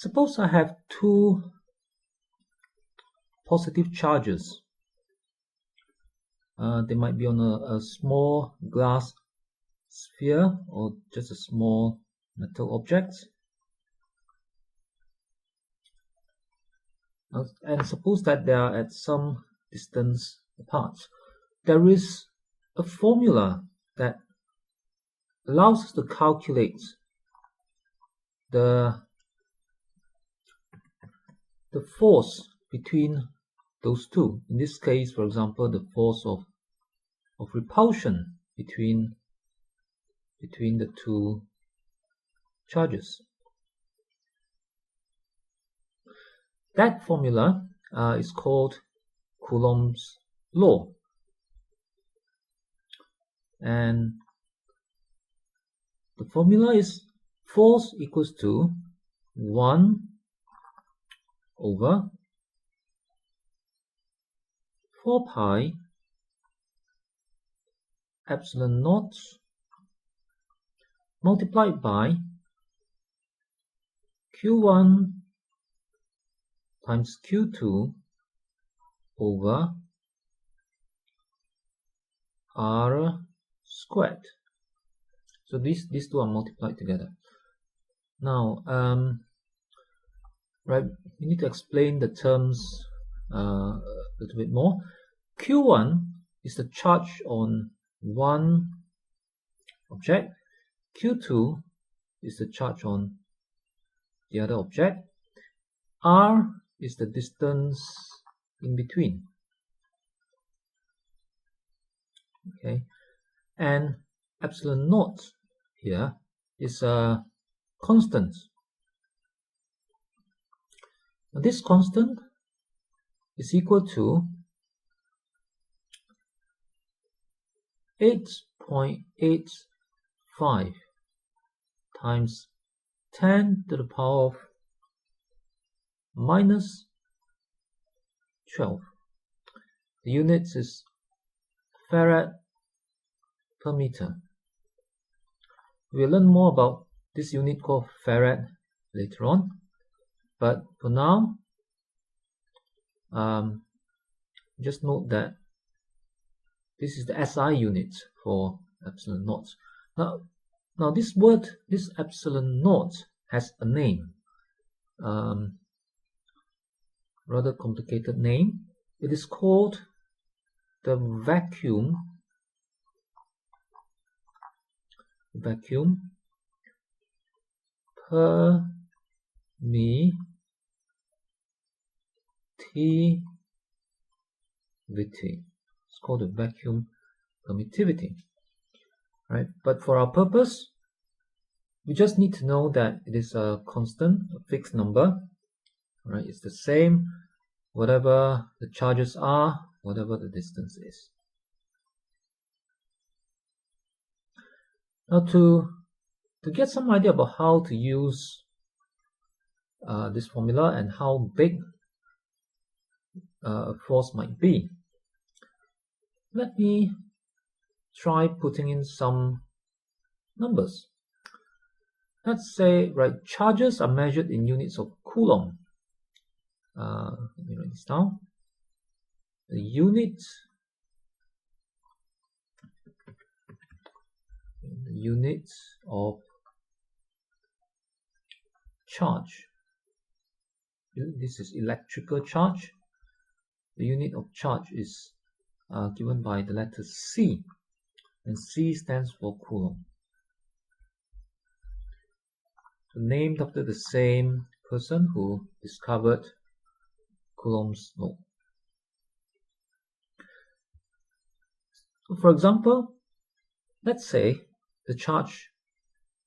Suppose I have two positive charges. They might be on a small glass sphere or just a small metal object. And suppose that they are at some distance apart. There is a formula that allows us to calculate the force between those two. In this case, for example, the force of repulsion between the two charges. That formula is called Coulomb's law, and the formula is force equals to 1 over 4 pi epsilon naught multiplied by Q1 times Q2 over R squared. So these two are multiplied together. Now, right, we need to explain the terms a little bit more. Q1 is the charge on one object. Q2 is the charge on the other object. R is the distance in between. Okay, and epsilon naught here is a constant. Now this constant is equal to 8.85 times 10 to the power of minus 12. The units is farad per meter. We'll learn more about this unit called farad later on, but for now, just note that this is the SI unit for epsilon naught. Now this word, this epsilon naught, has a name, rather complicated name. It is called the vacuum permittivity. It's called the vacuum permittivity, right? But for our purpose, we just need to know that it is a constant, a fixed number, right? It's the same whatever the charges are, whatever the distance is. Now to get some idea about how to use this formula and how big a force might be, let me try putting in some numbers. Let's say, right, charges are measured in units of Coulomb. Let me write this down. The unit of charge. This is electrical charge. The unit of charge is given by the letter C, and C stands for Coulomb. So named after the same person who discovered Coulomb's law. So for example, let's say the charge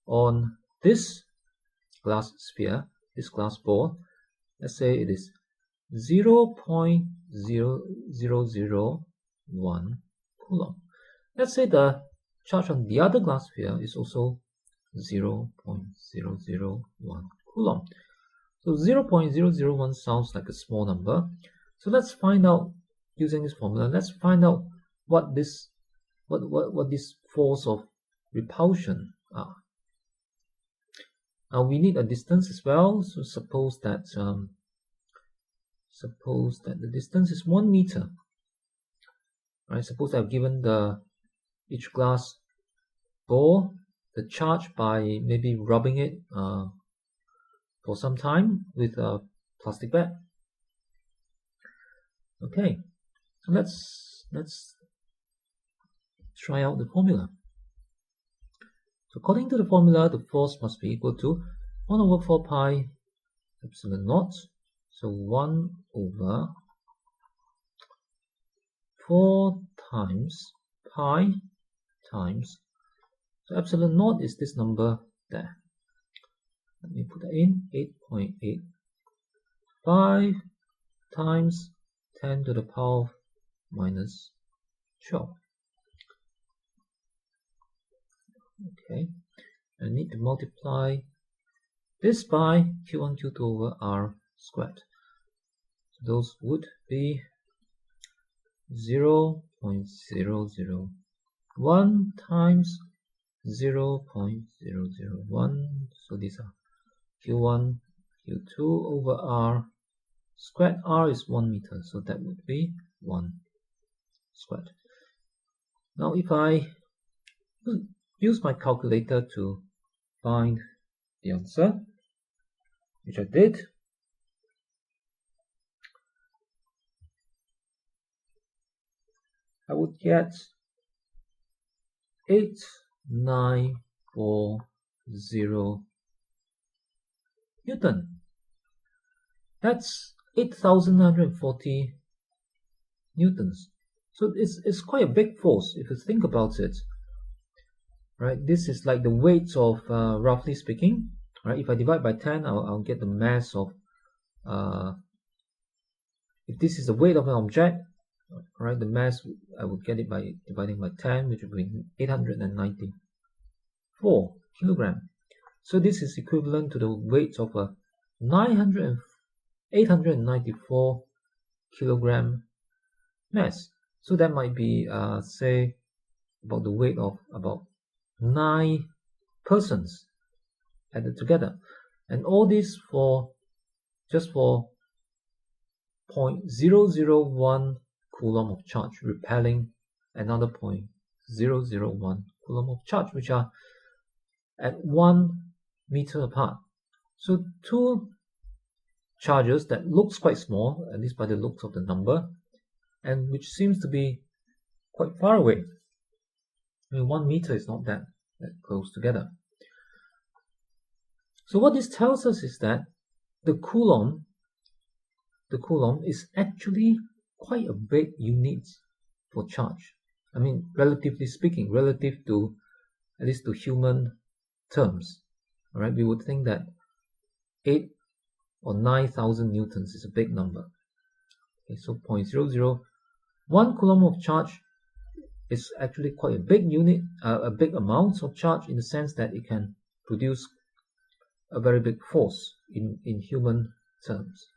on this glass sphere, this glass ball, let's say it is 0.0001 Coulomb. Let's say the charge on the other glass sphere is also 0.001 Coulomb. So 0.001 sounds like a small number. So let's find out, using this formula, let's find out what this force of repulsion are. Now we need a distance as well. So suppose that the distance is 1 meter. Right? Suppose I've given each glass ball the charge by maybe rubbing it for some time with a plastic bag. Okay, so let's try out the formula. So according to the formula, the force must be equal to 1 over 4 pi epsilon naught. So 1 over 4 times pi times, so epsilon naught is this number there. Let me put that in, 8.85 times 10 to the power of minus 12. Okay, I need to multiply this by Q1, Q2 over R squared. So those would be 0.001 times 0.001. So these are Q1, Q2 over R squared. R is 1 meter, so that would be 1 squared. Now if I use my calculator to find the answer, which I did, I would get 8940 Newton. That's 8,940 newtons. So it's quite a big force if you think about it. Right, this is like the weight of, roughly speaking, right? If I divide by 10, I'll get the mass of, if this is the weight of an object, right, the mass, I would get it by dividing by 10, which would be 894 kilogram. So this is equivalent to the weight of a 894 kilogram mass. So that might be, say, about the weight of about 9 persons added together, and all this just for 0.001 Coulomb of charge repelling another 0.001 Coulomb of charge, which are at 1 meter apart. So two charges that looks quite small, at least by the looks of the number, and which seems to be quite far away. I mean, 1 meter is not that close together. So what this tells us is that the Coulomb is actually quite a big unit for charge. I mean, relatively speaking, relative to, at least to human terms. All right, we would think that 8 or 9,000 newtons is a big number. Okay, so 0.001 Coulomb of charge is actually quite a big unit, a big amount of charge, in the sense that it can produce a very big force in human terms.